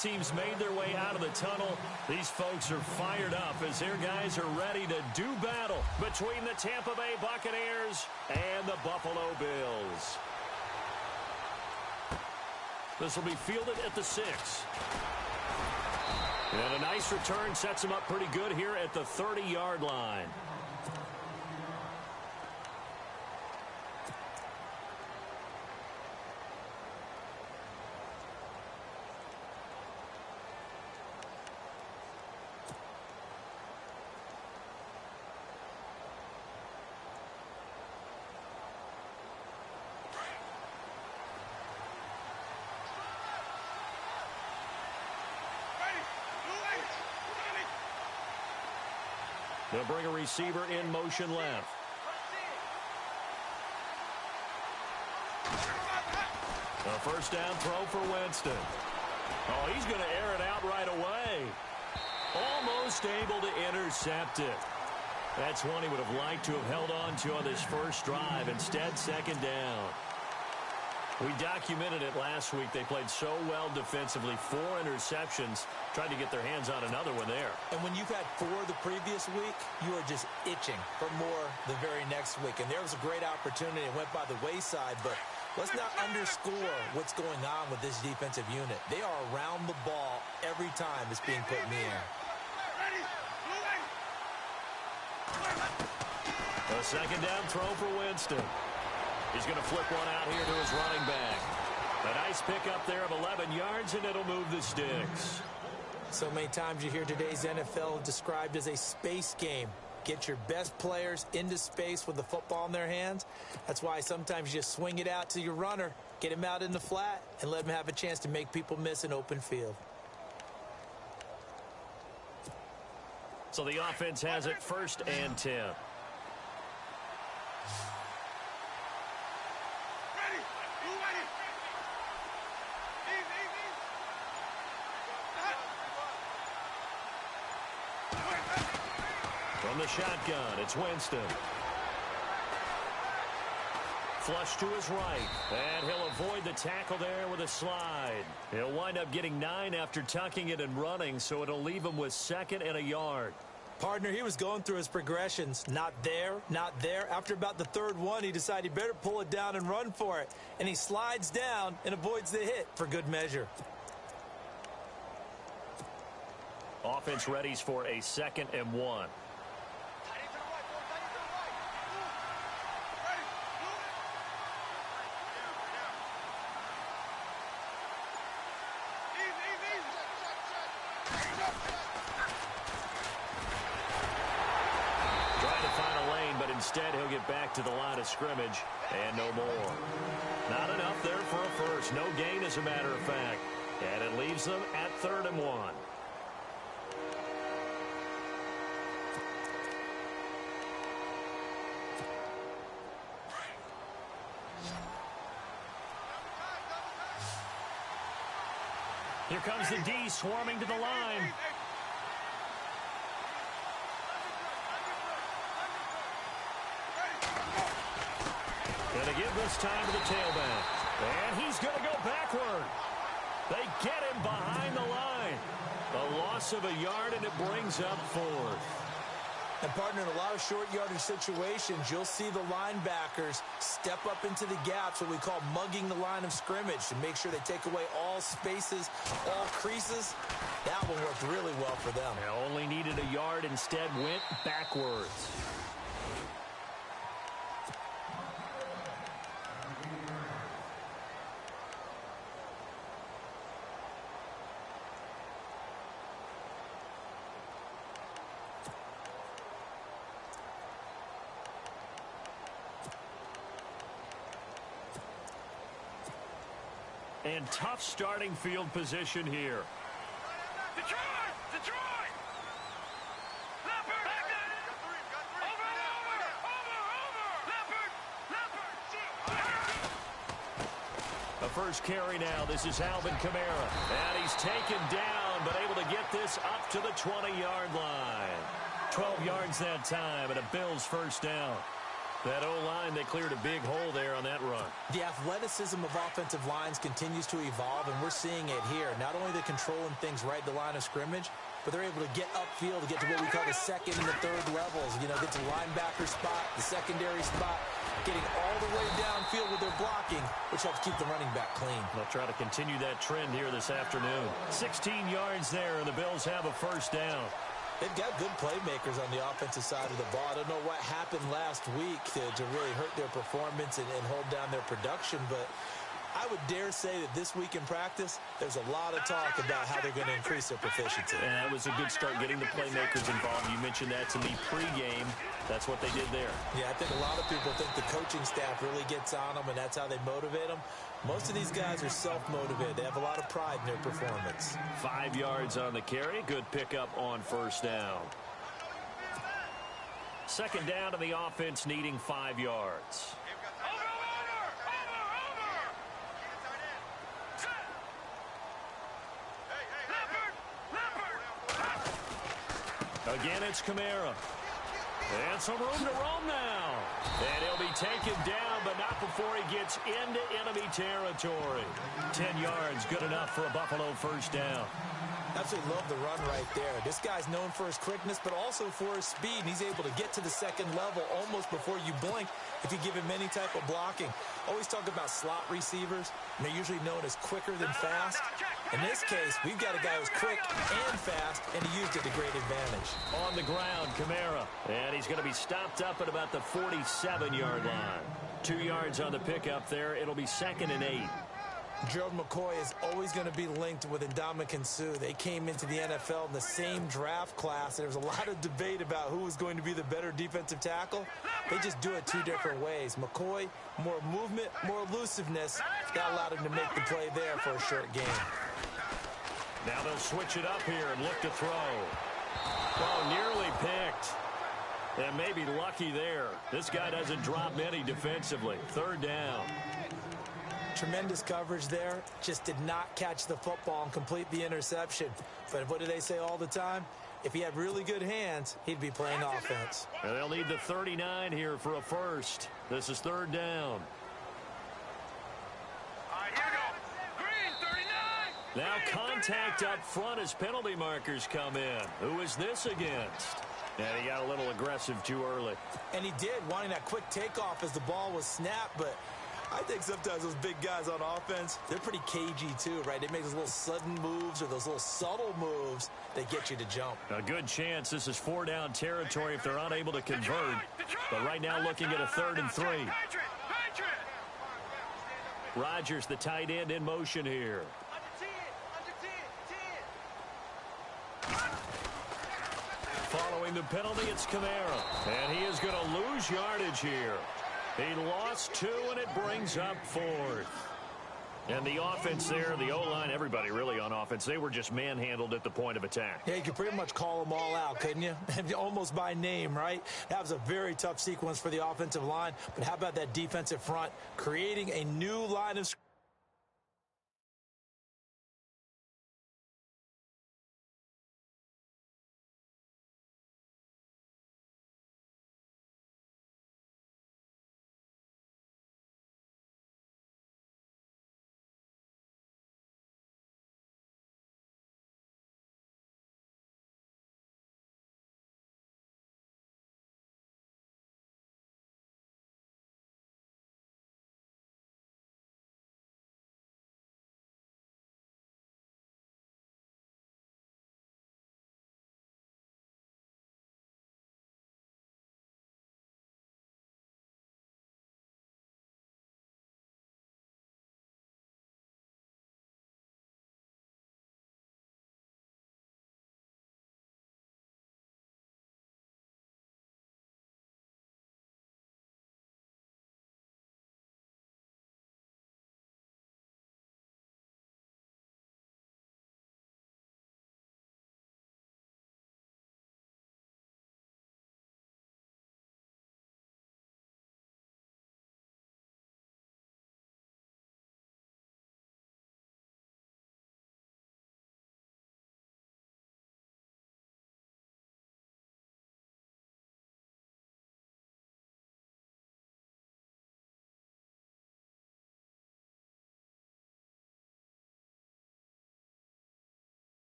teams made their way out of the tunnel. These folks are fired up as their guys are ready to do battle between the Tampa Bay Buccaneers and the Buffalo Bills. This will be fielded at the 6. And a nice return sets him up pretty good here at the 30-yard line. They'll bring a receiver in motion left. A first down throw for Winston. Oh, he's going to air it out right away. Almost able to intercept it. That's one he would have liked to have held on to on this first drive. Instead, second down. We documented it last week. They played so well defensively. 4 interceptions. Tried to get their hands on another one there. And when you've had 4 the previous week, you are just itching for more the very next week. And there was a great opportunity. It went by the wayside, but let's not underscore what's going on with this defensive unit. They are around the ball every time it's being put in the air. A second down throw for Winston. He's going to flip one out here to his running back. A nice pickup there of 11 yards, and it'll move the sticks. So many times you hear today's NFL described as a space game. Get your best players into space with the football in their hands. That's why sometimes you just swing it out to your runner, get him out in the flat, and let him have a chance to make people miss an open field. So the offense has it 1st and 10. From the shotgun, it's Winston. Flush to his right, and he'll avoid the tackle there with a slide. He'll wind up getting 9 after tucking it and running, so it'll leave him with 2nd and a yard. Partner, he was going through his progressions. Not there, not there. After about the 3rd one, he decided he better pull it down and run for it. And he slides down and avoids the hit for good measure. Offense readies for a 2nd and 1. Instead, he'll get back to the line of scrimmage, and no more. Not enough there for a first. No gain, as a matter of fact. And it leaves them at 3rd and 1. Here comes the D swarming to the line. Going to give this time to the tailback. And he's going to go backward. They get him behind the line. A loss of a yard, and it brings up 4th. And, partner, in a lot of short yardage situations, you'll see the linebackers step up into the gaps, what we call mugging the line of scrimmage, to make sure they take away all spaces, all creases. That one worked really well for them. They only needed a yard, instead went backwards. And tough starting field position here. Detroit! Detroit! Leopard! Over! A first carry now. This is Alvin Kamara. And he's taken down, but able to get this up to the 20-yard line. 12 yards that time, and a Bills first down. That O-line, they cleared a big hole there on that run. The athleticism of offensive lines continues to evolve, and we're seeing it here. Not only are they controlling things right at the line of scrimmage, but they're able to get upfield to get to what we call the second and the third levels. You know, get to the linebacker spot, the secondary spot, getting all the way downfield with their blocking, which helps keep the running back clean. They'll try to continue that trend here this afternoon. 16 yards there, and the Bills have a first down. They've got good playmakers on the offensive side of the ball. I don't know what happened last week to really hurt their performance and hold down their production, but I would dare say that this week in practice, there's a lot of talk about how they're going to increase their proficiency. And that was a good start getting the playmakers involved. You mentioned that to me pregame. That's what they did there. Yeah, I think a lot of people think the coaching staff really gets on them, and that's how they motivate them. Most of these guys are self-motivated. They have a lot of pride in their performance. 5 yards on the carry. Good pickup on first down. Second down, and the offense needing 5 yards. Again, it's Kamara. And some room to roam now. And he'll be taken down, but not before he gets into enemy territory. 10 yards, good enough for a Buffalo first down. Absolutely love the run right there. This guy's known for his quickness, but also for his speed. And he's able to get to the second level almost before you blink if you give him any type of blocking. Always talk about slot receivers, and they're usually known as quicker than fast. In this case, we've got a guy who's quick and fast, and he used it to great advantage. On the ground, Kamara. And he's going to be stopped up at about the 47-yard line. 2 yards on the pickup there. It'll be 2nd and 8. Gerald McCoy is always going to be linked with Ndamukong Suh. They came into the NFL in the same draft class. There was a lot of debate about who was going to be the better defensive tackle. They just do it 2 different ways. McCoy, more movement, more elusiveness. That allowed him to make the play there for a short gain. Now they'll switch it up here and look to throw. Oh, nearly picked. And maybe lucky there. This guy doesn't drop many defensively. 3rd down. Tremendous coverage there. Just did not catch the football and complete the interception. But what do they say all the time? If he had really good hands, he'd be playing offense. And they'll need the 39 here for a first. This is 3rd down. All right, here we go. Green, 39. Now contact up front as penalty markers come in. Who is this against? And he got a little aggressive too early. And he did, wanting that quick takeoff as the ball was snapped, but I think sometimes those big guys on offense, they're pretty cagey too, right? They make those little sudden moves or those little subtle moves that get you to jump. A good chance this is 4-down territory if they're unable to convert. But right now looking at a 3rd and 3. Rodgers, the tight end, in motion here. Following the penalty, it's Kamara. And he is going to lose yardage here. He lost 2, and it brings up 4th. And the offense there, the O-line, everybody really on offense, they were just manhandled at the point of attack. Yeah, you could pretty much call them all out, couldn't you? Almost by name, right? That was a very tough sequence for the offensive line. But how about that defensive front creating a new line of scrimmage?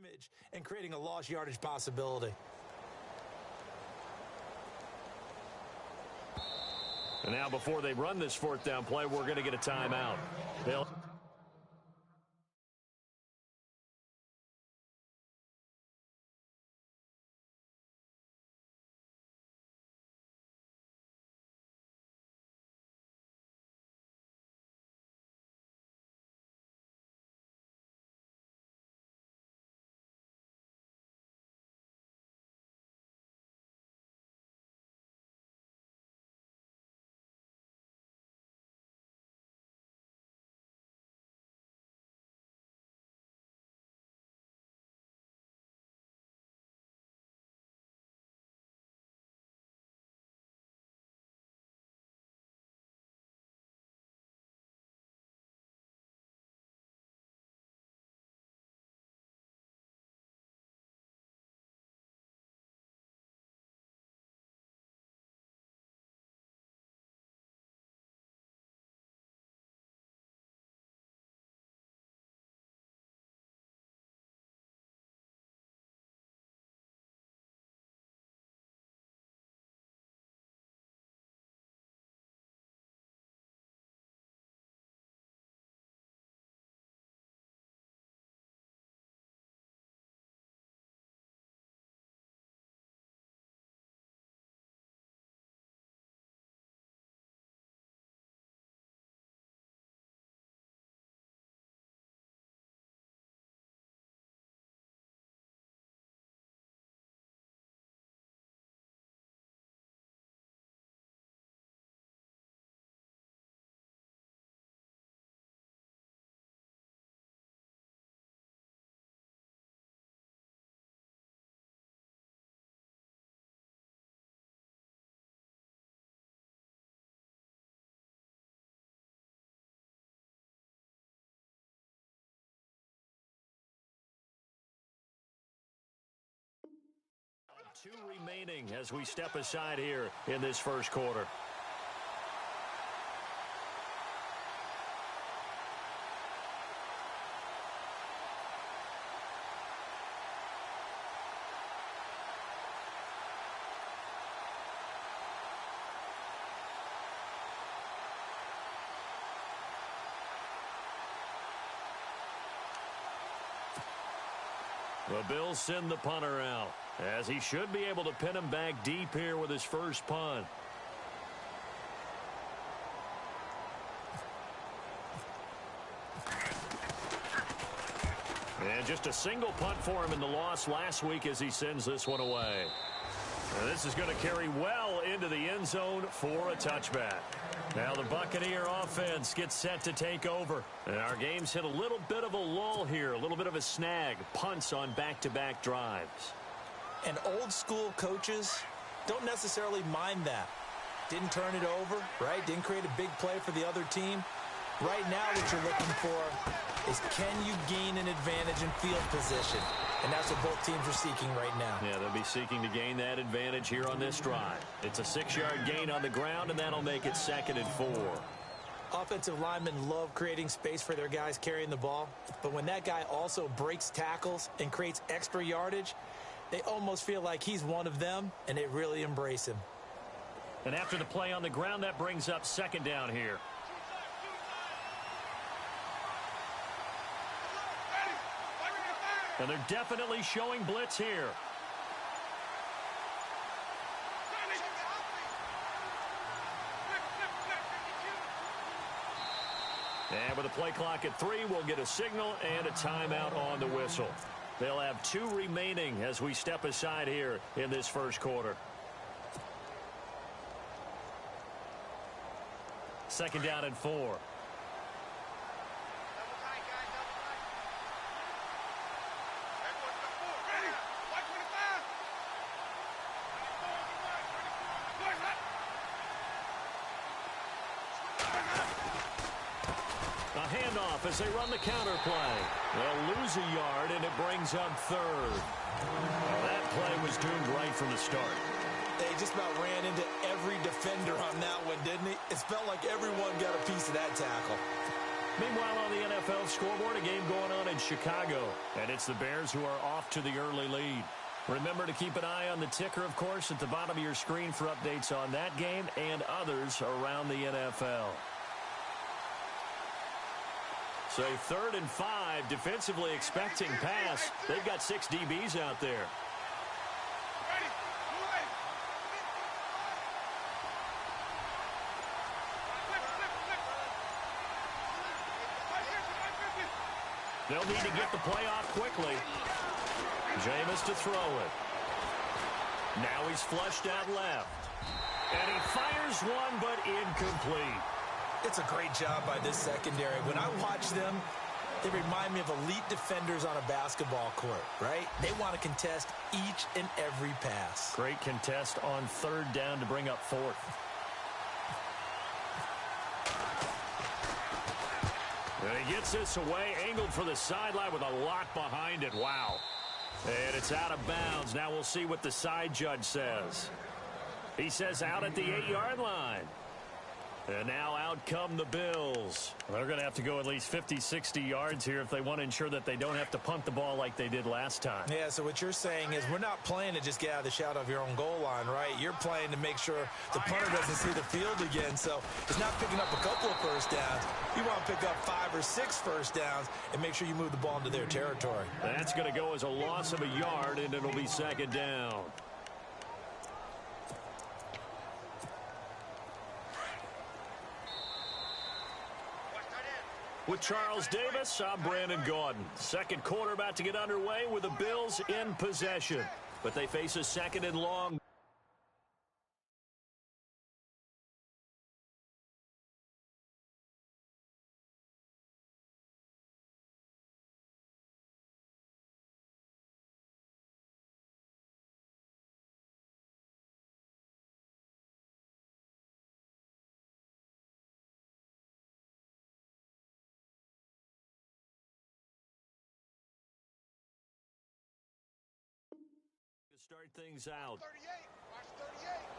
scrimmage and creating a lost yardage possibility. And now before they run this fourth down play, we're going to get a timeout. They'll two remaining as we step aside here in this first quarter. The Bills send the punter out, as he should be able to pin him back deep here with his first punt. And just a single punt for him in the loss last week as he sends this one away. And this is going to carry well into the end zone for a touchback. Now the Buccaneer offense gets set to take over. And our game's hit a little bit of a lull here, a little bit of a snag. Punts on back-to-back drives. And old-school coaches don't necessarily mind that. Didn't turn it over, right? Didn't create a big play for the other team. Right now what you're looking for is can you gain an advantage in field position? And that's what both teams are seeking right now. Yeah, they'll be seeking to gain that advantage here on this drive. It's a 6-yard gain on the ground, and that'll make it 2nd and 4. Offensive linemen love creating space for their guys carrying the ball. But when that guy also breaks tackles and creates extra yardage, they almost feel like he's one of them, and they really embrace him. And after the play on the ground, that brings up 2nd down here. And they're definitely showing blitz here. And with a play clock at 3, we'll get a signal and a timeout on the whistle. They'll have 2 remaining as we step aside here in this first quarter. 2nd down and 4. As they run the counter play. They'll lose a yard, and it brings up 3rd. That play was doomed right from the start. They just about ran into every defender on that one, didn't he? It felt like everyone got a piece of that tackle. Meanwhile, on the NFL scoreboard, a game going on in Chicago. And it's the Bears who are off to the early lead. Remember to keep an eye on the ticker, of course, at the bottom of your screen for updates on that game and others around the NFL. So 3rd and 5, defensively expecting pass. They've got 6 DBs out there. They'll need to get the play off quickly. Jameis to throw it. Now he's flushed out left. And he fires one, but incomplete. It's a great job by this secondary. When I watch them, they remind me of elite defenders on a basketball court, right? They want to contest each and every pass. Great contest on 3rd down to bring up 4th. And he gets this away, angled for the sideline with a lot behind it. Wow. And it's out of bounds. Now we'll see what the side judge says. He says out at the 8-yard line. And now out come the Bills. They're going to have to go at least 50, 60 yards here if they want to ensure that they don't have to punt the ball like they did last time. Yeah, so what you're saying is we're not playing to just get out of the shadow of your own goal line, right? You're playing to make sure the punter doesn't see the field again. So it's not picking up a couple of first downs. You want to pick up 5 or 6 first downs and make sure you move the ball into their territory. That's going to go as a loss of a yard, and it'll be 2nd down. With Charles Davis, I'm Brandon Gaudin. Second quarter about to get underway with the Bills in possession. But they face a 2nd and long. Start things out. 38. Watch 38.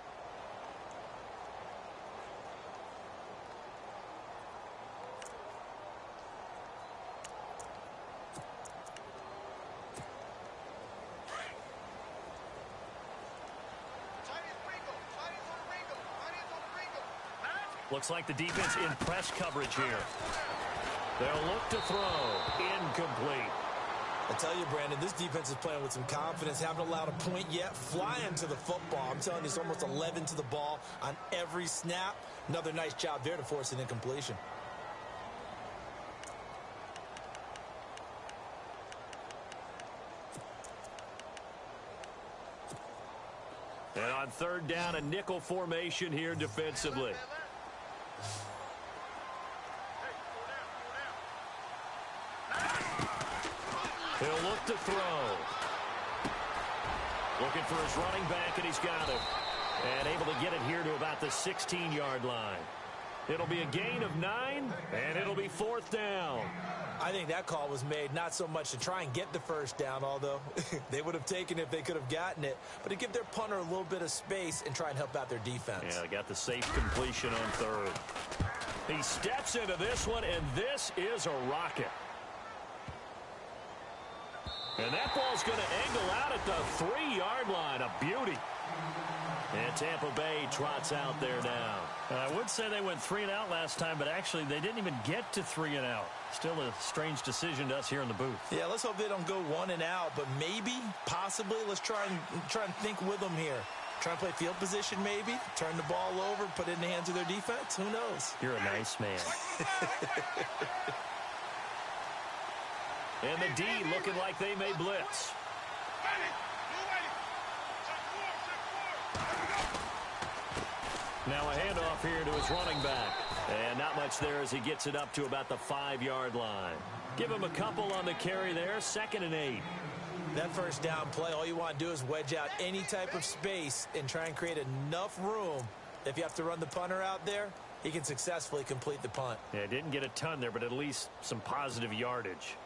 Looks like the defense in press coverage here. They'll look to throw. Incomplete. I tell you, Brandon, this defense is playing with some confidence. Haven't allowed a point yet. Flying to the football. I'm telling you, it's almost 11 to the ball on every snap. Another nice job there to force an incompletion. And on 3rd down, a nickel formation here defensively. He'll look to throw. Looking for his running back, and he's got him. And able to get it here to about the 16-yard line. It'll be a gain of 9, and it'll be 4th down. I think that call was made not so much to try and get the first down, although they would have taken it if they could have gotten it, but to give their punter a little bit of space and try and help out their defense. Yeah, they got the safe completion on 3rd. He steps into this one, and this is a rocket. And that ball's going to angle out at the 3-yard line. A beauty. And Tampa Bay trots out there now. I would say they went 3 and out last time, but actually they didn't even get to 3 and out. Still a strange decision to us here in the booth. Yeah, let's hope they don't go 1 and out, but maybe, possibly, let's try and think with them here. Try and play field position maybe, turn the ball over, put it in the hands of their defense. Who knows? You're a nice man. And the D looking like they may blitz. Now a handoff here to his running back. And not much there as he gets it up to about the 5-yard line. Give him a couple on the carry there. 2nd and 8. That first down play, all you want to do is wedge out any type of space and try and create enough room. If you have to run the punter out there, he can successfully complete the punt. Yeah, didn't get a ton there, but at least some positive yardage.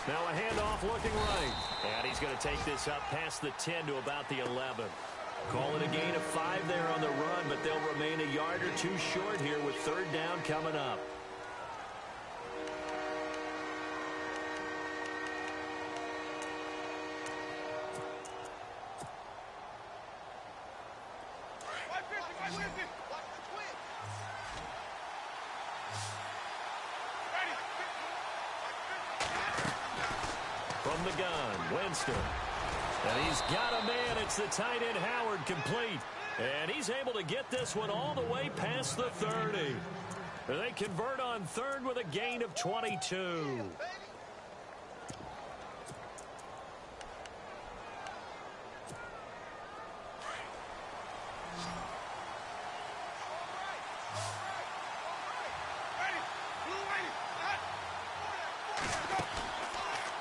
Now a handoff half looking right. And he's going to take this up past the 10 to about the 11. Call it a gain of 5 there on the run, but they'll remain a yard or two short here with third down coming up. From the gun, Winston. And he's got a man. It's the tight end, Howard, complete. And he's able to get this one all the way past the 30. They convert on third with a gain of 22.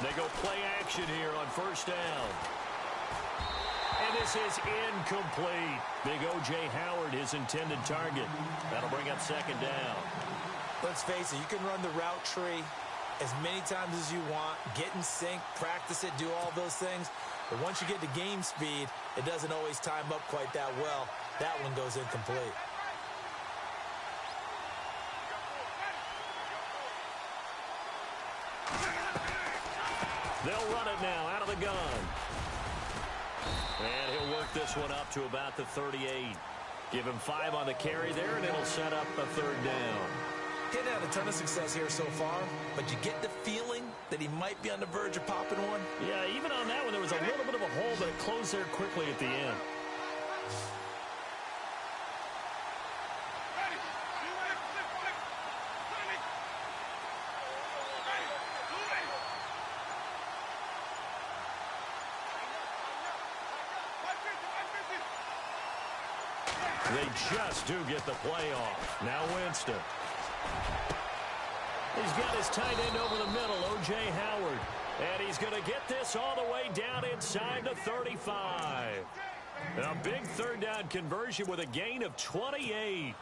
They go play action here on first down. And this is incomplete. Big O.J. Howard, his intended target. That'll bring up second down. Let's face it, you can run the route tree as many times as you want, get in sync, practice it, do all those things. But once you get to game speed, it doesn't always time up quite that well. That one goes incomplete. They'll run it now out of the gun. And he'll work this one up to about the 38. Give him 5 on the carry there, and it'll set up a third down. Getting had a ton of success here so far, but you get the feeling that he might be on the verge of popping one. Yeah, even on that one, there was a little bit of a hole, but it closed there quickly at the end. They just do get the play off. Now Winston. He's got his tight end over the middle, O.J. Howard. And he's going to get this all the way down inside the 35. A big third down conversion with a gain of 28.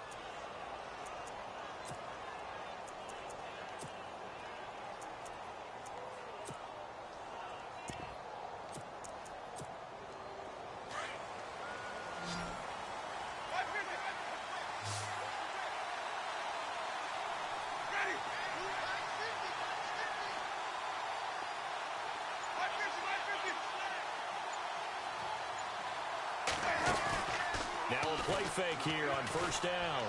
Now a play fake here on first down.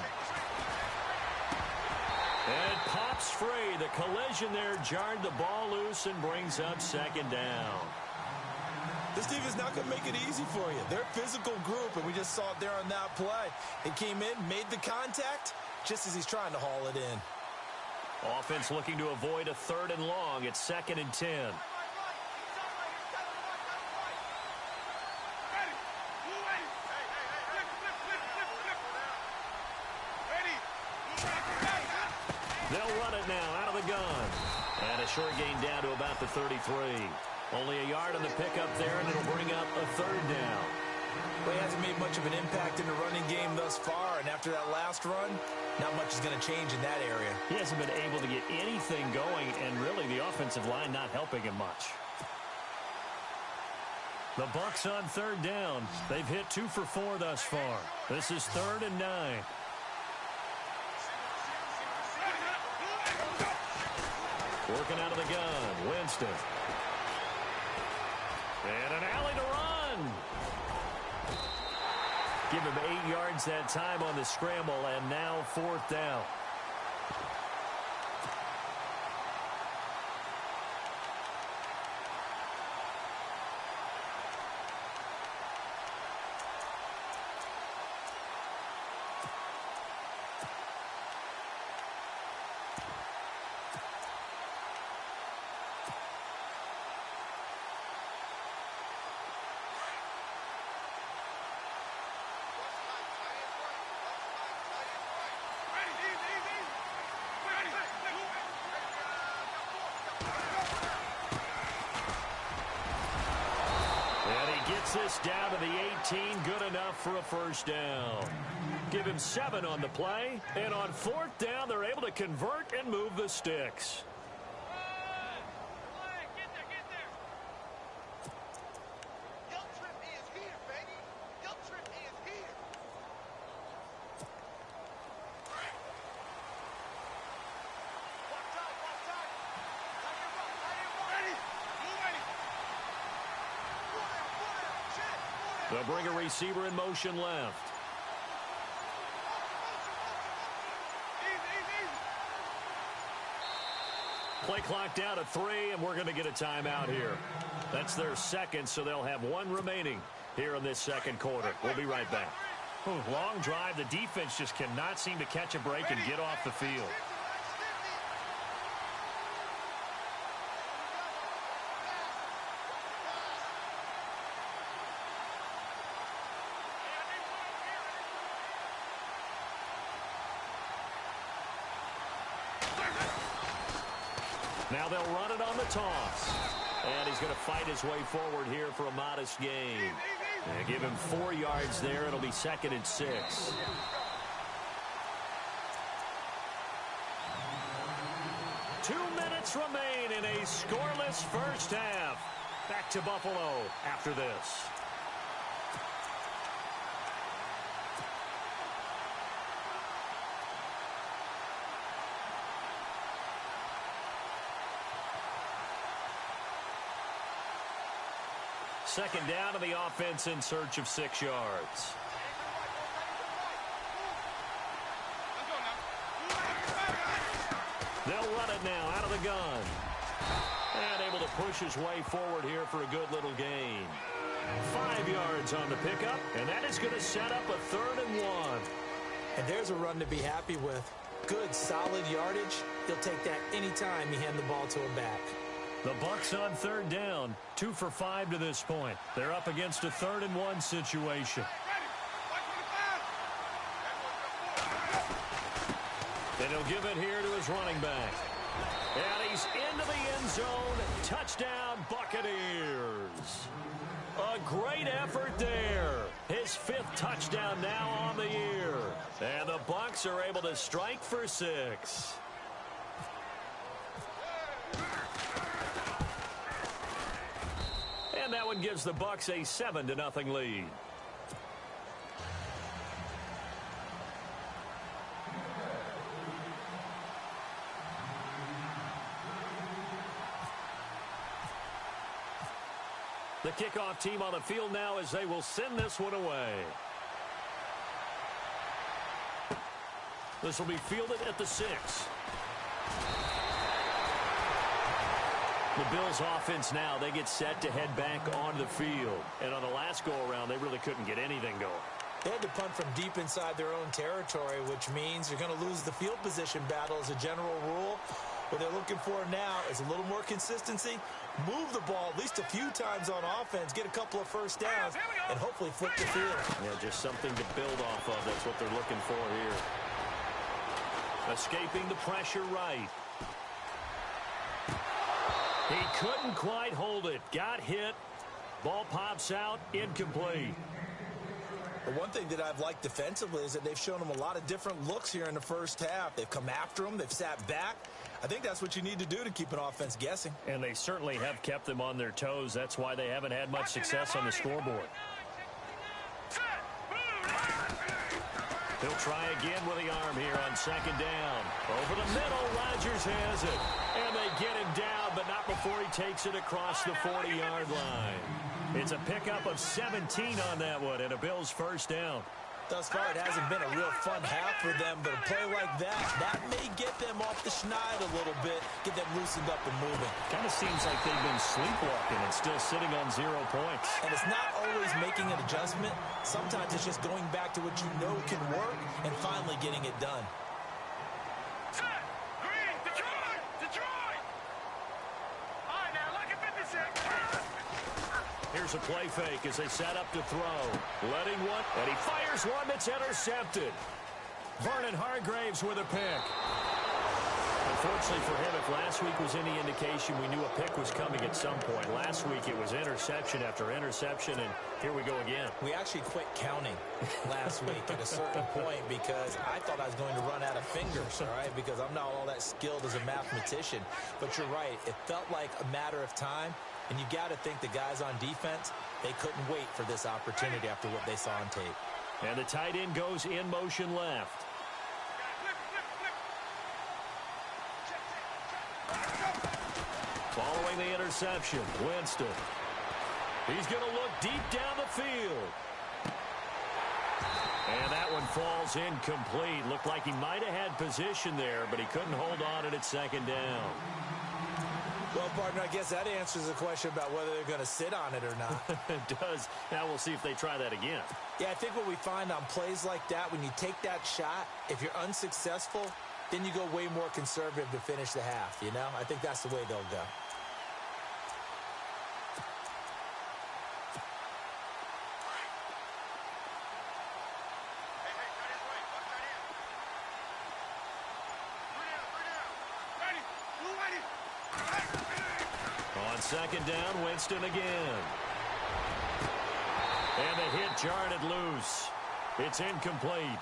And it pops free. The collision there jarred the ball loose and brings up second down. This team is not going to make it easy for you. They're a physical group, and we just saw it there on that play. He came in, made the contact, just as he's trying to haul it in. Offense looking to avoid a third and long. It's 2nd and 10. They'll run it now out of the gun. And a short gain down to about the 33. Only a yard on the pickup there, and it'll bring up a third down. Well, he hasn't made much of an impact in the running game thus far, and after that last run, not much is going to change in that area. He hasn't been able to get anything going, and really the offensive line not helping him much. The Bucs on third down. They've hit 2 for 4 thus far. This is 3rd and 9. Working out of the gun, Winston. And an alley to run. Give him 8 yards that time on the scramble, and now 4th down. Gets this down to the 18, good enough for a first down. Give him 7 on the play, and on 4th down, they're able to convert and move the sticks. They'll bring a receiver in motion left. Play clock down to 3, and we're going to get a timeout here. That's their second, so they'll have one remaining here in this second quarter. We'll be right back. Long drive. The defense just cannot seem to catch a break and get off the field. Now they'll run it on the toss. And he's going to fight his way forward here for a modest gain. And give him 4 yards there. It'll be 2nd and 6. Two minutes remain in a scoreless first half. Back to Buffalo after this. Second down, and the offense in search of 6 yards. They'll run it now out of the gun. And able to push his way forward here for a good little gain. 5 yards on the pickup, and that is going to set up a 3rd and 1. And there's a run to be happy with. Good, solid yardage. He'll take that anytime you hand the ball to him back. The Bucs on 3rd down, 2 for 5 to this point. They're up against a 3rd and 1 situation. And he'll give it here to his running back. And he's into the end zone. Touchdown, Buccaneers. A great effort there. His 5th touchdown now on the year. And the Bucs are able to strike for 6. And that one gives the Bucs a 7-0 lead. The kickoff team on the field now as they will send this one away. This will be fielded at the 6. The Bills offense now, they get set to head back onto the field. And on the last go-around, they really couldn't get anything going. They had to punt from deep inside their own territory, which means you're going to lose the field position battle as a general rule. What they're looking for now is a little more consistency, move the ball at least a few times on offense, get a couple of first downs, and hopefully flip the field. Yeah, just something to build off of. That's what they're looking for here. Escaping the pressure right. He couldn't quite hold it. Got hit. Ball pops out. Incomplete. The one thing that I've liked defensively is that they've shown him a lot of different looks here in the first half. They've come after him. They've sat back. I think that's what you need to do to keep an offense guessing. And they certainly have kept them on their toes. That's why they haven't had much success on the scoreboard. He'll try again with the arm here on 2nd down. Over the middle, Rodgers has it. And they get him down, but not before he takes it across the 40-yard line. It's a pickup of 17 on that one, and a Bills first down. Thus far, it hasn't been a real fun half for them, but a play like that may get them off the schneid a little bit, get them loosened up and moving. Kind of seems like they've been sleepwalking and still sitting on 0 points. And it's not always making an adjustment. Sometimes it's just going back to what you know can work and finally getting it done. Green, Detroit! All right, now look at 56. Here's a play fake as they set up to throw. Letting one, and he fires one that's intercepted. Vernon Hargreaves with a pick. Unfortunately for him, if last week was any indication, we knew a pick was coming at some point. Last week it was interception after interception, and here we go again. We actually quit counting last week at a certain point because I thought I was going to run out of fingers, all right, because I'm not all that skilled as a mathematician. But you're right. It felt like a matter of time. And you got to think the guys on defense, they couldn't wait for this opportunity after what they saw on tape. And the tight end goes in motion left. Following the interception, Winston. He's going to look deep down the field. And that one falls incomplete. Looked like he might have had position there, but he couldn't hold on at second down. Well, partner, I guess that answers the question about whether they're going to sit on it or not. It does. Now we'll see if they try that again. Yeah, I think what we find on plays like that, when you take that shot, if you're unsuccessful, then you go way more conservative to finish the half, you know? I think that's the way they'll go. On second down, Winston again. And the hit jarred it loose. It's incomplete.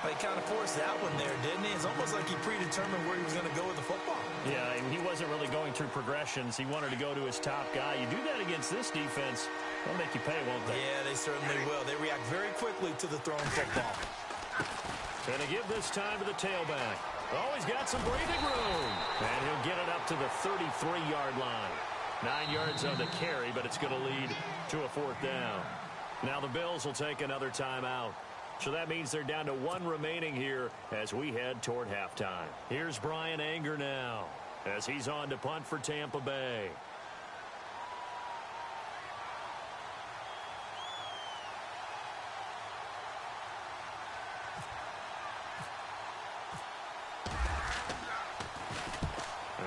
He kind of forced that one there, didn't he? It's almost like he predetermined where he was going to go with the football. Yeah, and he wasn't really going through progressions. He wanted to go to his top guy. You do that against this defense, they'll make you pay, won't they? Yeah, they certainly will. They react very quickly to the thrown football. Gonna give this time to the tailback. Oh, he's got some breathing room. And he'll get it up to the 33-yard line. 9 yards on the carry, but it's going to lead to a fourth down. Now the Bills will take another timeout. So that means they're down to one remaining here as we head toward halftime. Here's Brian Anger now as he's on to punt for Tampa Bay.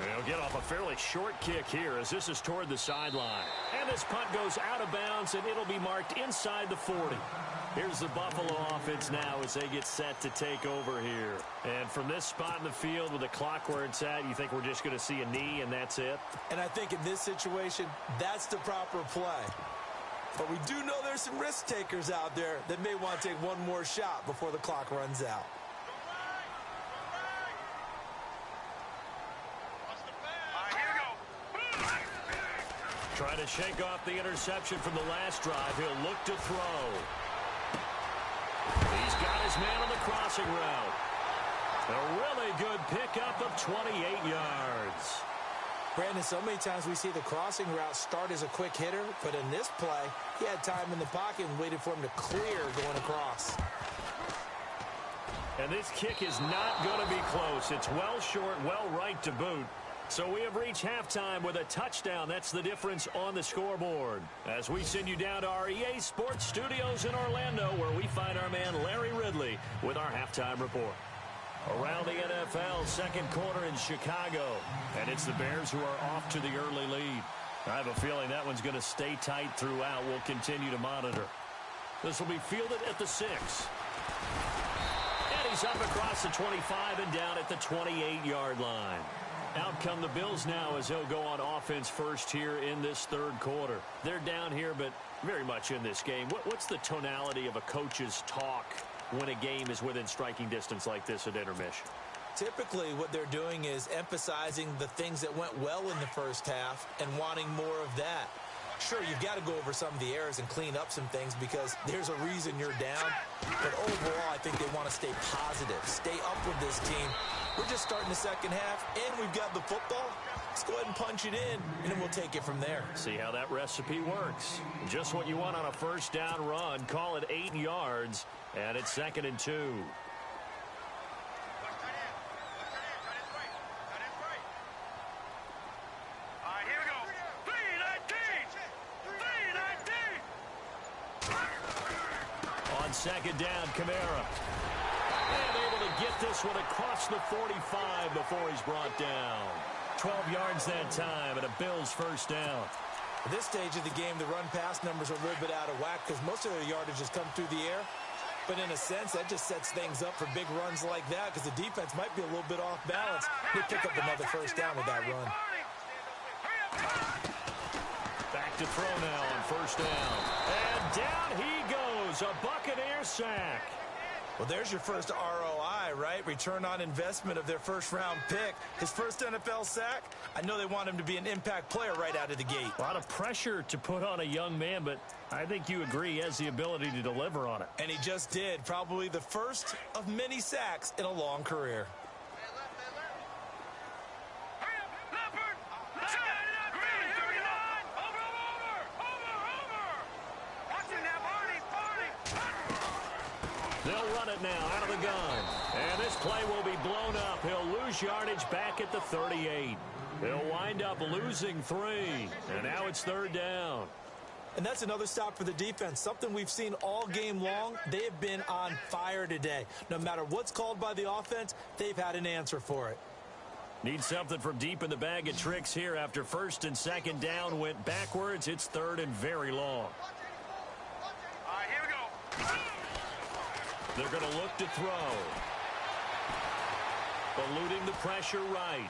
They'll get off a fairly short kick here as this is toward the sideline. And this punt goes out of bounds, and it'll be marked inside the 40. Here's the Buffalo offense now as they get set to take over here. And from this spot in the field with the clock where it's at, you think we're just going to see a knee and that's it? And I think in this situation, that's the proper play. But we do know there's some risk takers out there that may want to take one more shot before the clock runs out. Trying to shake off the interception from the last drive. He'll look to throw. He's got his man on the crossing route. A really good pickup of 28 yards. Brandon, so many times we see the crossing route start as a quick hitter, but in this play, he had time in the pocket and waited for him to clear going across. And this kick is not going to be close. It's well short, well right to boot. So we have reached halftime with a touchdown. That's the difference on the scoreboard. As we send you down to our EA Sports Studios in Orlando, where we find our man Larry Ridley with our halftime report. Around the NFL, second quarter in Chicago. And it's the Bears who are off to the early lead. I have a feeling that one's going to stay tight throughout. We'll continue to monitor. This will be fielded at the 6. And he's up across the 25 and down at the 28-yard line. Out come the Bills now as they'll go on offense first here in this third quarter. They're down here, but very much in this game. What's the tonality of a coach's talk when a game is within striking distance like this at intermission? Typically, what they're doing is emphasizing the things that went well in the first half and wanting more of that. Sure, you've got to go over some of the errors and clean up some things because there's a reason you're down. But overall, I think they want to stay positive, stay up with this team. We're just starting the second half, and we've got the football. Let's go ahead and punch it in, and then we'll take it from there. See how that recipe works. Just what you want on a first down run. Call it 8 yards, and it's 2nd and 2. Second down, Kamara. And able to get this one across the 45 before he's brought down. 12 yards that time and a Bills first down. At this stage of the game, the run-pass numbers are a little bit out of whack because most of their yardage has come through the air. But in a sense, that just sets things up for big runs like that because the defense might be a little bit off balance. They pick up another first down with that run. Back to throw now on first down. And down he goes. A Buccaneer sack. Well, there's your first ROI, right? Return on investment of their first-round pick. His first NFL sack. I know they want him to be an impact player right out of the gate. A lot of pressure to put on a young man, but I think you agree he has the ability to deliver on it. And he just did. Probably the first of many sacks in a long career. They'll run it now out of the gun. And this play will be blown up. He'll lose yardage back at the 38. He'll wind up losing 3. And now it's 3rd down. And that's another stop for the defense. Something we've seen all game long. They have been on fire today. No matter what's called by the offense, they've had an answer for it. Need something from deep in the bag of tricks here after 1st and 2nd down went backwards. It's 3rd and very long. All right, here we go. They're going to look to throw. Eluding the pressure right.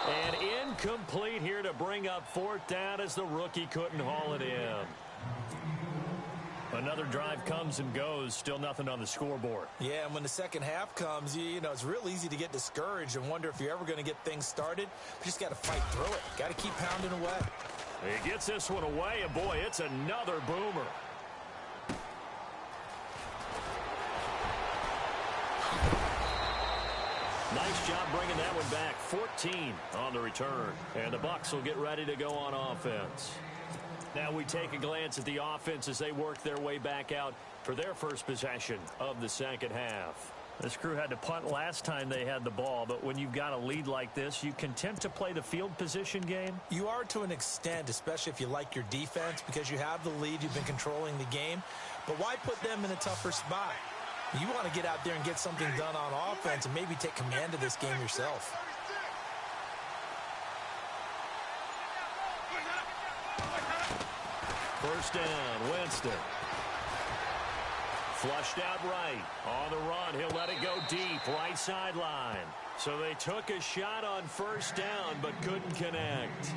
And incomplete here to bring up 4th down as the rookie couldn't haul it in. Another drive comes and goes. Still nothing on the scoreboard. Yeah, and when the second half comes, you know, it's real easy to get discouraged and wonder if you're ever going to get things started. You just got to fight through it. Got to keep pounding away. He gets this one away, and boy, it's another boomer. Nice job bringing that one back. 14 on the return. And the Bucs will get ready to go on offense. Now we take a glance at the offense as they work their way back out for their first possession of the second half. This crew had to punt last time they had the ball, but when you've got a lead like this, you content to play the field position game? You are to an extent, especially if you like your defense, because you have the lead, you've been controlling the game. But why put them in a tougher spot? You want to get out there and get something done on offense and maybe take command of this game yourself. First down, Winston. Flushed out right. On the run, he'll let it go deep, right sideline. So they took a shot on 1st down, but couldn't connect.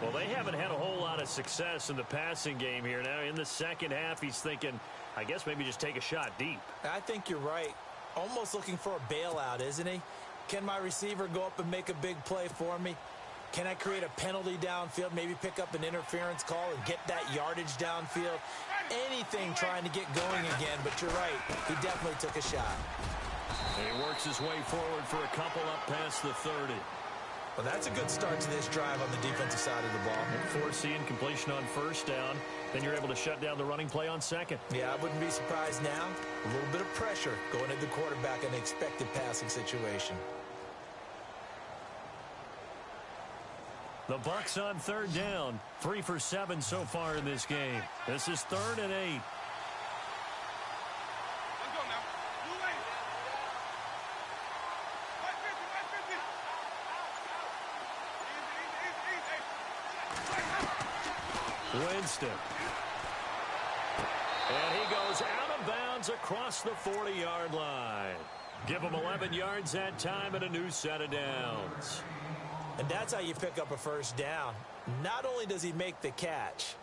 Well, they haven't had a whole lot of success in the passing game here. Now, in the second half, he's thinking, I guess maybe just take a shot deep. I think you're right. Almost looking for a bailout, isn't he? Can my receiver go up and make a big play for me? Can I create a penalty downfield, maybe pick up an interference call and get that yardage downfield? Anything trying to get going again, but you're right. He definitely took a shot. He works his way forward for a couple up past the 30. Well, that's a good start to this drive on the defensive side of the ball. Forcing completion on 1st down. Then you're able to shut down the running play on 2nd. Yeah, I wouldn't be surprised now. A little bit of pressure going at the quarterback in an expected passing situation. The Bucs on 3rd down. 3 for 7 so far in this game. This is 3rd and 8. Let's go now. Blue lane. 150, 150. Easy. Winston. And he goes out of bounds across the 40-yard line. Give him 11 yards that time and a new set of downs. And that's how you pick up a 1st down. Not only does he make the catch,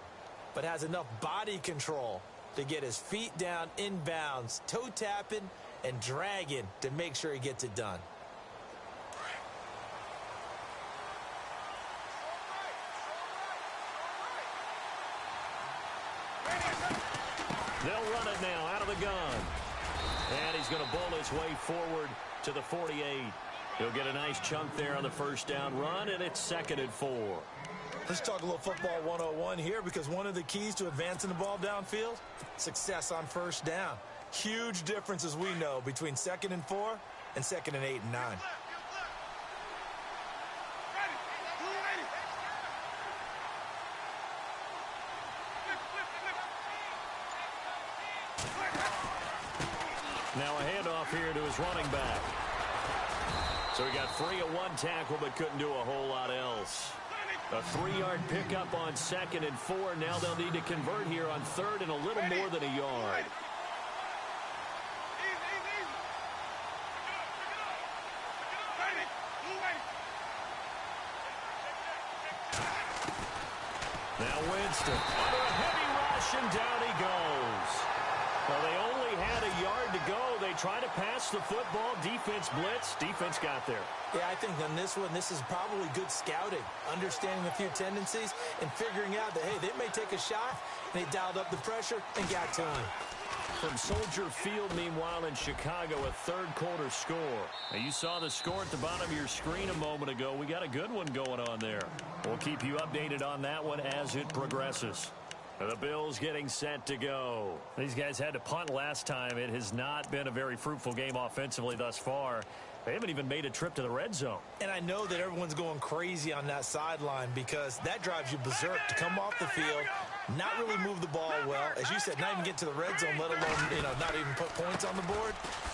but has enough body control to get his feet down inbounds, toe tapping and dragging to make sure he gets it done. They'll run it now out of the gun. And he's going to bowl his way forward to the 48. He'll get a nice chunk there on the 1st down run, and it's 2nd and 4. Let's talk a little football 101 here, because one of the keys to advancing the ball downfield, success on 1st down. Huge difference, as we know, between 2nd and 4 and 2nd and 8 and 9. Now a handoff here to his running back. So he got free of one tackle but couldn't do a whole lot else. A 3-yard pickup on 2nd and 4. Now they'll need to convert here on 3rd and a little more than a yard. Now Winston under a heavy rush, and down he goes. Well, they only had a yard to go. They tried to pass the football. Defense blitz. Defense got there. Yeah, I think on this one, this is probably good scouting, understanding a few tendencies and figuring out that, hey, they may take a shot, and they dialed up the pressure and got to him. From Soldier Field, meanwhile, in Chicago, a third-quarter score. Now, you saw the score at the bottom of your screen a moment ago. We got a good one going on there. We'll keep you updated on that one as it progresses. The Bills getting set to go. These guys had to punt last time. It has not been a very fruitful game offensively thus far. They haven't even made a trip to the red zone. And I know that everyone's going crazy on that sideline because that drives you berserk to come off the field, not really move the ball well. As you said, not even get to the red zone, let alone, not even put points on the board.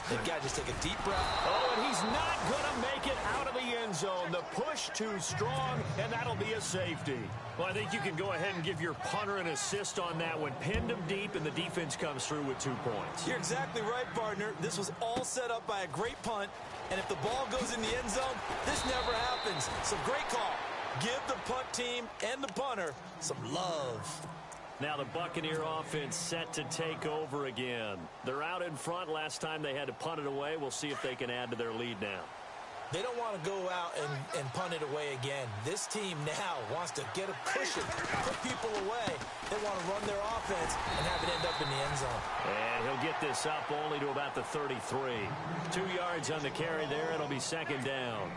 They've got to just take a deep breath. Oh, and he's not going to make it out of the end zone. The push too strong, and that'll be a safety. Well, I think you can go ahead and give your punter an assist on that one. Pinned him deep, and the defense comes through with 2 points. You're exactly right, partner. This was all set up by a great punt, and if the ball goes in the end zone, this never happens. So great call. Give the punt team and the punter some love. Now the Buccaneer offense set to take over again. They're out in front. Last time they had to punt it away. We'll see if they can add to their lead now. They don't want to go out and punt it away again. This team now wants to get a push it, put people away. They want to run their offense and have it end up in the end zone. And he'll get this up only to about the 33. 2 yards on the carry there. It'll be second down.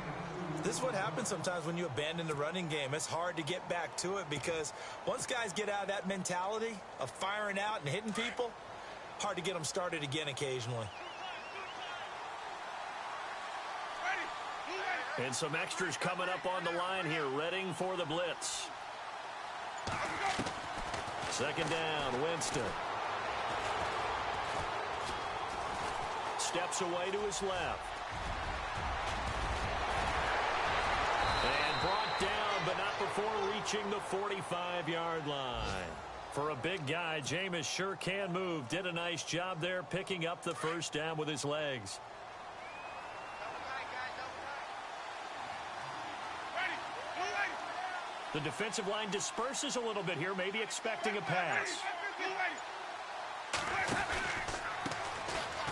This is what happens sometimes when you abandon the running game. It's hard to get back to it because once guys get out of that mentality of firing out and hitting people, hard to get them started again occasionally. And some extras coming up on the line here, readying for the blitz. Second down, Winston. Steps away to his left. And brought down, but not before reaching the 45-yard line. For a big guy, Jameis sure can move. Did a nice job there picking up the first down with his legs. The defensive line disperses a little bit here, maybe expecting a pass.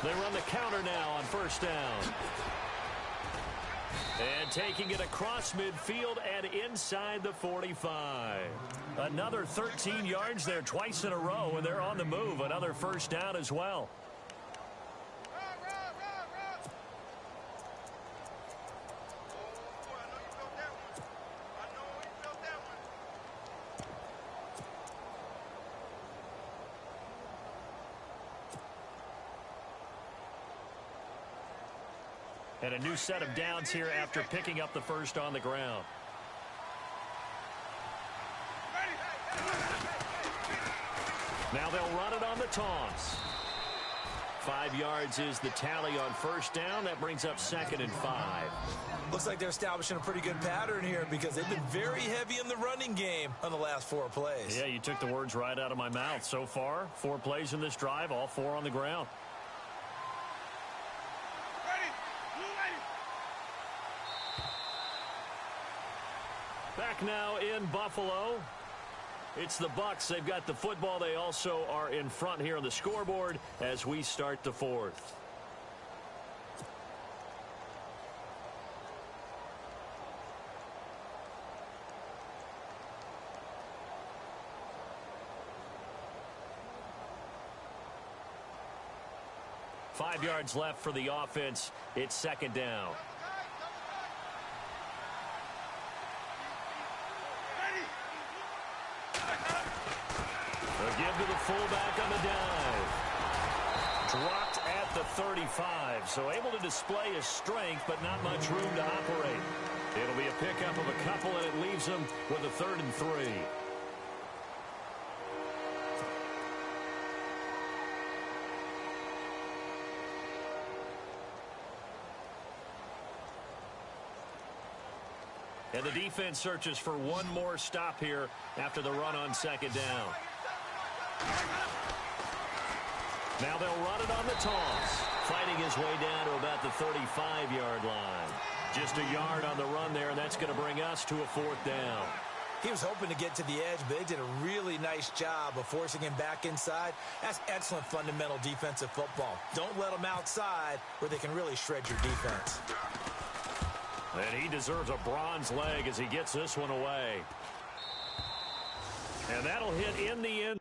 They run the counter now on first down. And taking it across midfield and inside the 45. Another 13 yards there twice in a row, and they're on the move. Another first down as well. And a new set of downs here after picking up the first on the ground. Now they'll run it on the toss. 5 yards is the tally on first down. That brings up second and 5. Looks like they're establishing a pretty good pattern here because they've been very heavy in the running game on the last 4 plays. Yeah, you took the words right out of my mouth. So far, 4 plays in this drive, all 4 on the ground. Back now in Buffalo. It's the Bucs. They've got the football. They also are in front here on the scoreboard as we start the 4th. Five yards left for the offense. It's second down. Give to the fullback on the dive. Dropped at the 35, so able to display his strength, but not much room to operate. It'll be a pickup of a couple, and it leaves him with a 3rd and 3. And the defense searches for one more stop here after the run on second down. Now they'll run it on the toss. Fighting his way down to about the 35-yard line. Just a yard on the run there, and that's going to bring us to a 4th down. He was hoping to get to the edge, but they did a really nice job of forcing him back inside. That's excellent fundamental defensive football. Don't let them outside where they can really shred your defense. And he deserves a bronze leg as he gets this one away. And that'll hit in the end.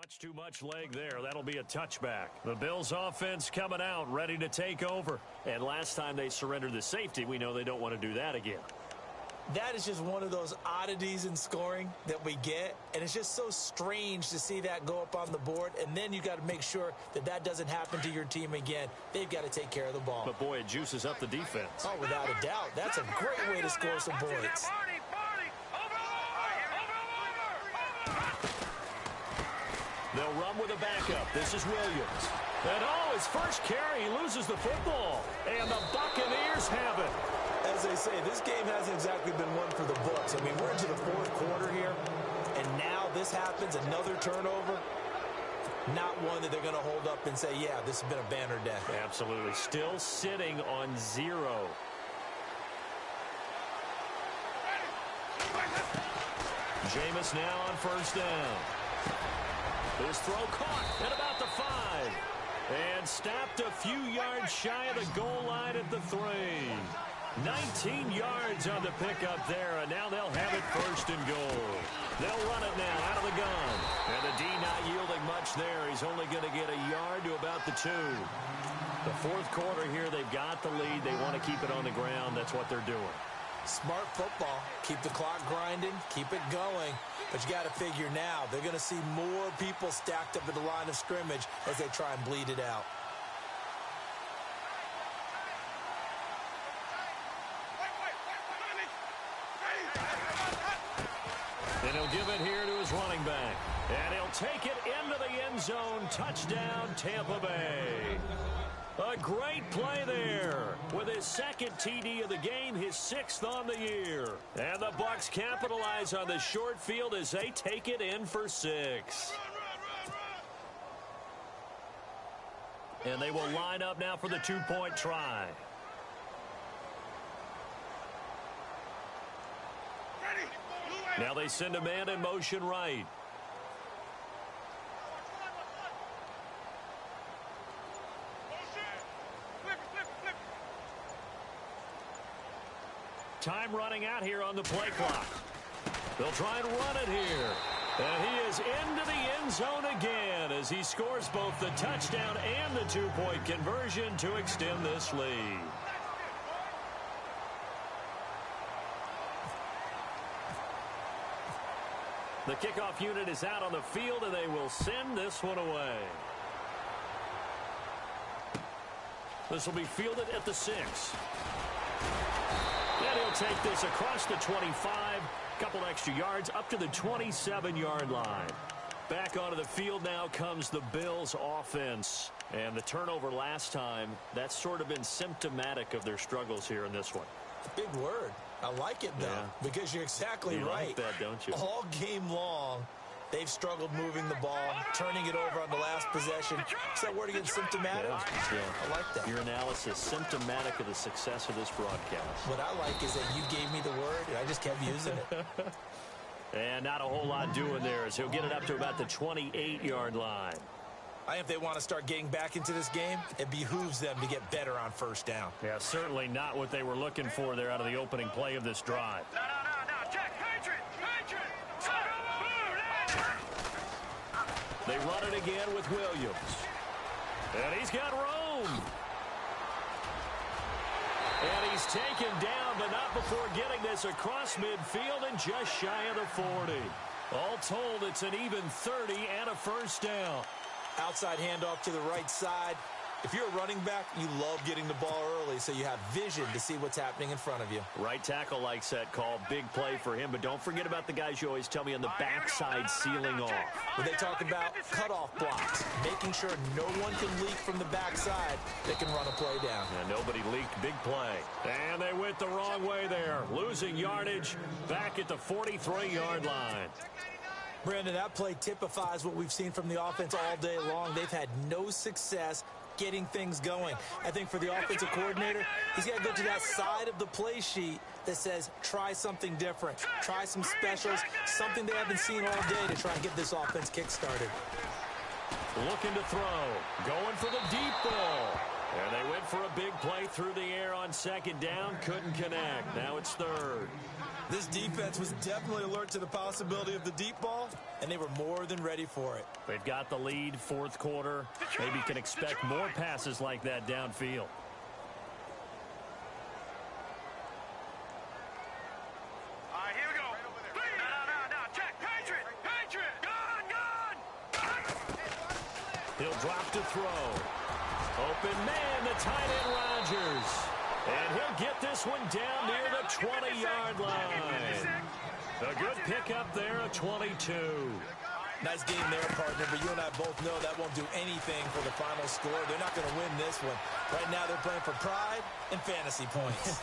Much too much leg there. That'll be a touchback. The Bills offense coming out, ready to take over. And last time they surrendered the safety, we know they don't want to do that again. That is just one of those oddities in scoring that we get, and it's just so strange to see that go up on the board, and then you got to make sure that that doesn't happen to your team again. They've got to take care of the ball. But, boy, it juices up the defense. Oh, without a doubt. That's a great way to score some points. They'll run with a backup. This is Williams. And, oh, his first carry, he loses the football. And the Buccaneers have it. As they say, this game hasn't exactly been one for the Bucs. I mean, we're into the fourth quarter here, and now this happens, another turnover. Not one that they're going to hold up and say, yeah, this has been a banner day. Absolutely. Still sitting on 0. Jameis now on first down. His throw caught at about the 5. And stopped a few yards shy of the goal line at the 3. 19 yards on the pickup there, and now they'll have it first and goal. They'll run it now out of the gun. And the D not yielding much there. He's only going to get a yard to about the 2. The fourth quarter here, they've got the lead. They want to keep it on the ground. That's what they're doing. Smart football. Keep the clock grinding. Keep it going. But you got to figure now, they're going to see more people stacked up at the line of scrimmage as they try and bleed it out. And he'll give it here to his running back. And he'll take it into the end zone. Touchdown, Tampa Bay. A great play there. With his second TD of the game, his 6th on the year. And the Bucs capitalize on the short field as they take it in for 6. And they will line up now for the 2-point try. Now they send a man in motion right. Time running out here on the play clock. They'll try and run it here. And he is into the end zone again as he scores both the touchdown and the 2-point conversion to extend this lead. The kickoff unit is out on the field, and they will send this one away. This will be fielded at the 6. And he'll take this across the 25, couple extra yards up to the 27-yard line. Back onto the field now comes the Bills offense. And the turnover last time, that's sort of been symptomatic of their struggles here in this one. Big word. I like it, though, because you're exactly right. You like that, don't you? All game long, they've struggled moving the ball, turning it over on the last possession. Is that word again, symptomatic? Yeah. I like that. Your analysis, symptomatic of the success of this broadcast. What I like is that you gave me the word, and I just kept using it. And not a whole lot doing there as he'll get it up to about the 28-yard line. I think if they want to start getting back into this game, it behooves them to get better on first down. Yeah, certainly not what they were looking for there out of the opening play of this drive. No, Jack, hatred! They run it again with Williams. And he's got room. And he's taken down, but not before getting this across midfield and just shy of the 40. All told, it's an even 30 and a first down. Outside handoff to the right side. If you're a running back, you love getting the ball early so you have vision to see what's happening in front of you. Right tackle likes that call. Big play for him, but don't forget about the guys you always tell me on the backside sealing off. When they talk about cutoff blocks, making sure no one can leak from the backside that can run a play down. Yeah, nobody leaked. Big play. And they went the wrong way there. Losing yardage back at the 43-yard line. Brandon, that play typifies what we've seen from the offense all day long. They've had no success getting things going. I think for the offensive coordinator, he's got to go to that side of the play sheet that says try something different, try some specials, something they haven't seen all day to try and get this offense kick-started. Looking to throw. Going for the deep ball. And they went for a big play through the air on second down. Couldn't connect. Now it's third. This defense was definitely alert to the possibility of the deep ball, and they were more than ready for it. They've got the lead, fourth quarter. Maybe can expect more passes like that downfield. All right, here we go. No. Check. Patriot. Gun. He'll drop to throw. Open man, the tight end Rodgers. And he'll get this one down near the 20-yard line. A good pickup there, a 22. Nice game there, partner, but you and I both know that won't do anything for the final score. They're not going to win this one. Right now they're playing for pride and fantasy points.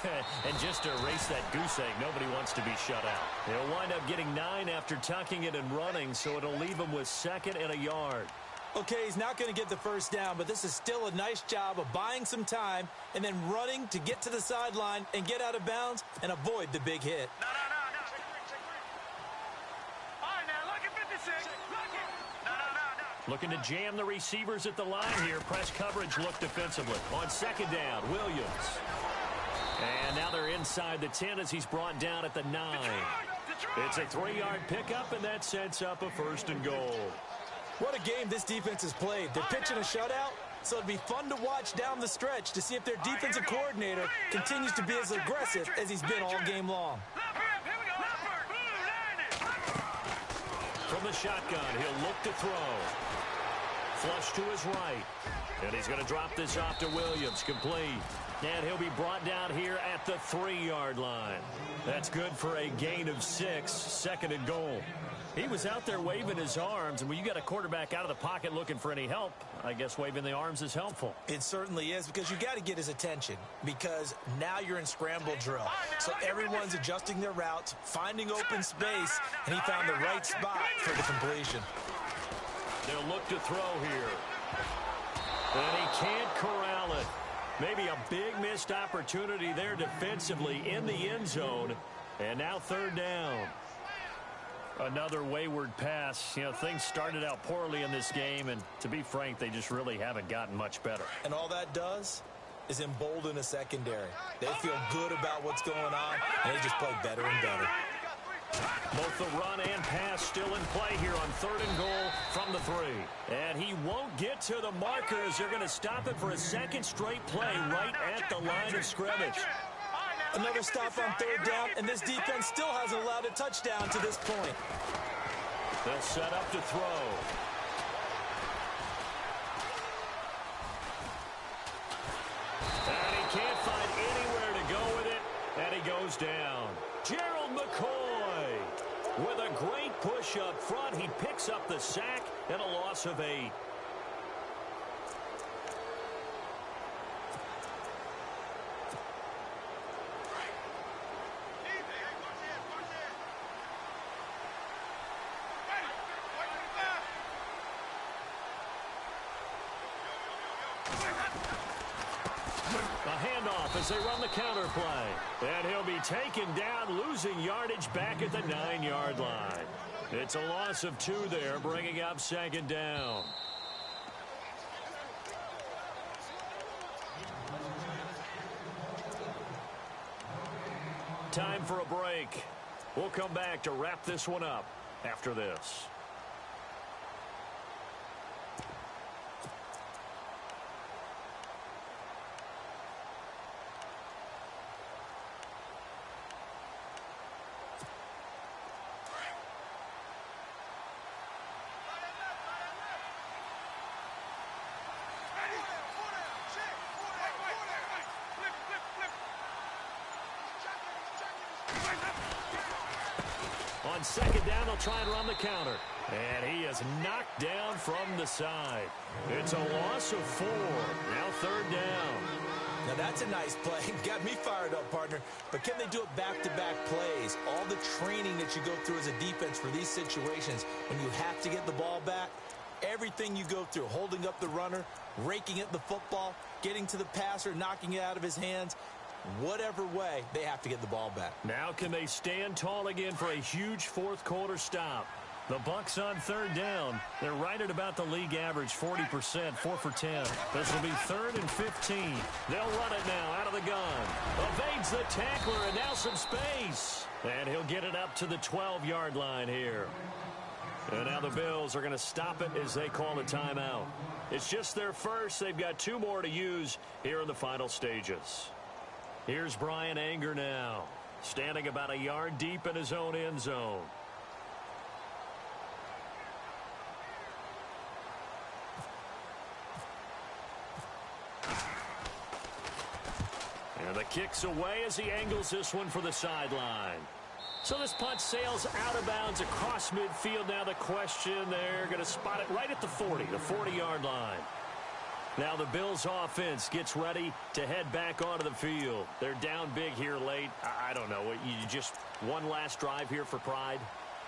And just to erase that goose egg, nobody wants to be shut out. They'll wind up getting 9 after tucking it and running, so it'll leave them with 2nd and a yard. Okay, he's not going to get the first down, but this is still a nice job of buying some time and then running to get to the sideline and get out of bounds and avoid the big hit. No. All right, now, look at 56. Look it. No. Looking to jam the receivers at the line here. Press coverage look defensively. On second down, Williams. And now they're inside the 10 as he's brought down at the 9. It's a 3-yard pickup, and that sets up a 1st and goal. What a game this defense has played. They're pitching a shutout, so it'd be fun to watch down the stretch to see if their defensive coordinator continues to be as aggressive as he's been all game long. From the shotgun, he'll look to throw. Flush to his right. And he's going to drop this off to Williams, complete. And he'll be brought down here at the 3-yard line. That's good for a gain of 6, 2nd and goal. He was out there waving his arms, and when you got a quarterback out of the pocket looking for any help, I guess waving the arms is helpful. It certainly is, because you got to get his attention, because now you're in scramble drill. So everyone's adjusting their routes, finding open space, and he found the right spot for the completion. They'll look to throw here. And he can't corral it. Maybe a big missed opportunity there defensively in the end zone. And now 3rd down. Another wayward pass. You know, things started out poorly in this game, and to be frank, they just really haven't gotten much better. And all that does is embolden a secondary. They feel good about what's going on, and they just play better and better. Both the run and pass still in play here on 3rd and goal from the 3. And he won't get to the marker as they're going to stop it for a 2nd straight play right at the line of scrimmage. Another stop on 3rd down, and this defense still hasn't allowed a touchdown to this point. They'll set up to throw. And he can't find anywhere to go with it, and he goes down. Gerald McCoy with a great push up front. He picks up the sack and a loss of 8. As they run the counter play. And he'll be taken down, losing yardage back at the 9-yard line. It's a loss of 2 there, bringing up 2nd down. Time for a break. We'll come back to wrap this one up after this. On 2nd down, they'll try and run the counter. And he is knocked down from the side. It's a loss of 4. Now 3rd down. Now that's a nice play. Got me fired up, partner. But can they do it back-to-back plays? All the training that you go through as a defense for these situations, when you have to get the ball back, everything you go through, holding up the runner, raking at the football, getting to the passer, knocking it out of his hands, whatever way, they have to get the ball back. Now can they stand tall again for a huge 4th quarter stop? The Bucs on third down. They're right at about the league average, 40%, 4 for 10. This will be 3rd and 15. They'll run it now out of the gun. Evades the tackler, and now some space. And he'll get it up to the 12-yard line here. And now the Bills are going to stop it as they call a timeout. It's just their first. They've got 2 more to use here in the final stages. Here's Brian Anger now, standing about a yard deep in his own end zone. And the kick's away as he angles this one for the sideline. So this punt sails out of bounds across midfield. Now the question, they're going to spot it right at the 40, the 40-yard line. Now the Bills offense gets ready to head back onto the field. They're down big here late. I don't know. You just one last drive here for pride?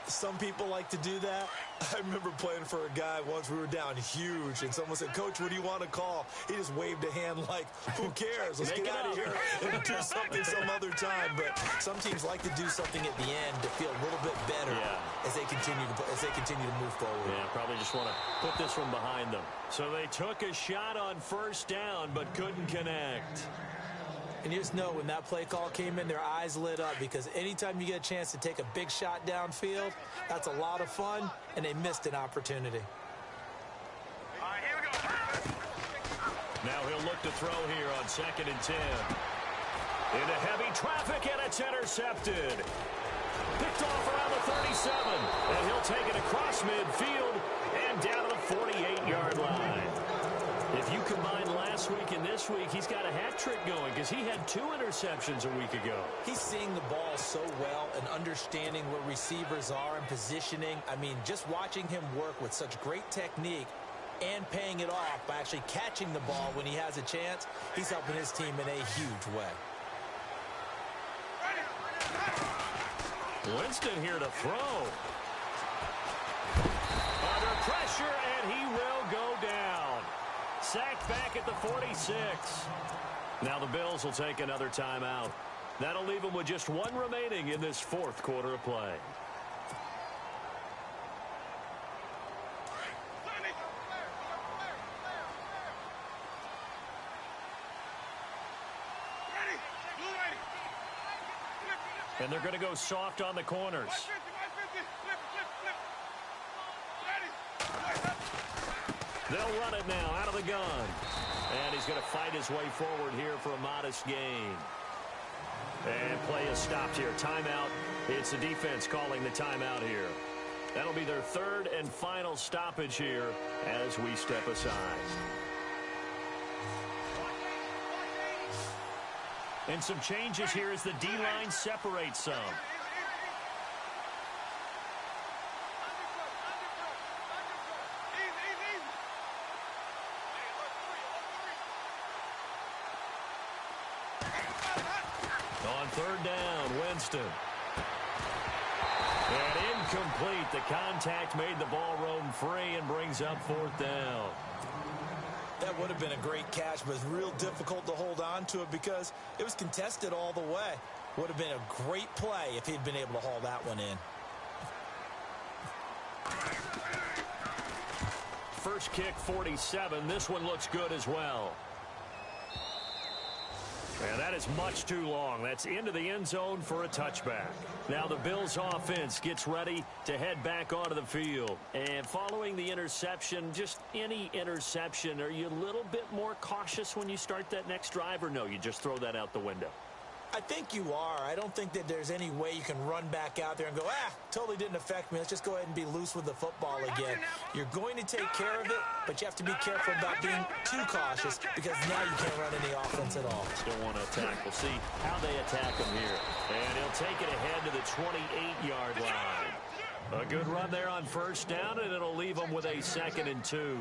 Some people like to do that. I remember playing for a guy once. We were down huge, and someone said, "Coach, what do you want to call?" He just waved a hand like, "Who cares? Let's get out of here and do something some other time." But some teams like to do something at the end to feel a little bit better as they continue to move forward. Yeah, probably just want to put this one behind them. So they took a shot on first down, but couldn't connect. And you just know when that play call came in, their eyes lit up, because anytime you get a chance to take a big shot downfield, that's a lot of fun, and they missed an opportunity. All right, here we go. Now he'll look to throw here on 2nd and 10. Into heavy traffic, and it's intercepted. Picked off around the 37, and he'll take it across midfield and down to the 48-yard line. If you combine last week and this week, he's got a hat trick going because he had 2 interceptions a week ago. He's seeing the ball so well and understanding where receivers are and positioning. I mean, just watching him work with such great technique and paying it off by actually catching the ball when he has a chance, he's helping his team in a huge way. Winston here to throw. Under pressure, and he will go down. Sacked back at the 46. Now the Bills will take another timeout. That'll leave them with just 1 remaining in this 4th quarter of play. And they're going to go soft on the corners. They'll run it now out of the gun. And he's going to fight his way forward here for a modest gain. And play is stopped here. Timeout. It's the defense calling the timeout here. That'll be their 3rd and final stoppage here as we step aside. And some changes here as the D-line separates some. On 3rd down, Winston. And incomplete. The contact made the ball roam free and brings up 4th down. That would have been a great catch, but it's real difficult to hold on to it because it was contested all the way. Would have been a great play if he'd been able to haul that one in. First kick, 47. This one looks good as well. And that is much too long. That's into the end zone for a touchback. Now the Bills offense gets ready to head back onto the field. And following the interception, just any interception, are you a little bit more cautious when you start that next drive, or no, you just throw that out the window? I think you are. I don't think that there's any way you can run back out there and go, totally didn't affect me. Let's just go ahead and be loose with the football again. You're going to take care of it, but you have to be careful about being too cautious because now you can't run any offense at all. Still want to attack. We'll see how they attack him here. And he'll take it ahead to the 28-yard line. A good run there on 1st down, and it'll leave them with a 2nd and 2.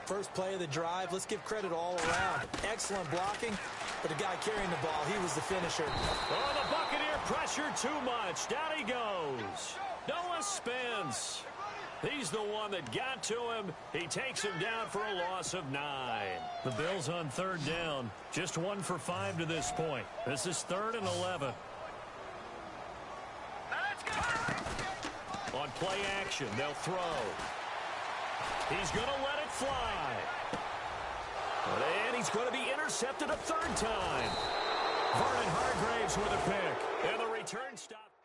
First play of the drive, let's give credit all around. Excellent blocking, but the guy carrying the ball, he was the finisher. Oh, the Buccaneer pressure too much. Down he goes. Noah Spence. He's the one that got to him. He takes him down for a loss of 9. The Bills on 3rd down. Just 1 for 5 to this point. This is 3rd and 11. On play action, they'll throw. He's going to let it fly. And he's going to be intercepted a third time. Vernon Hargraves with a pick. And the return stop.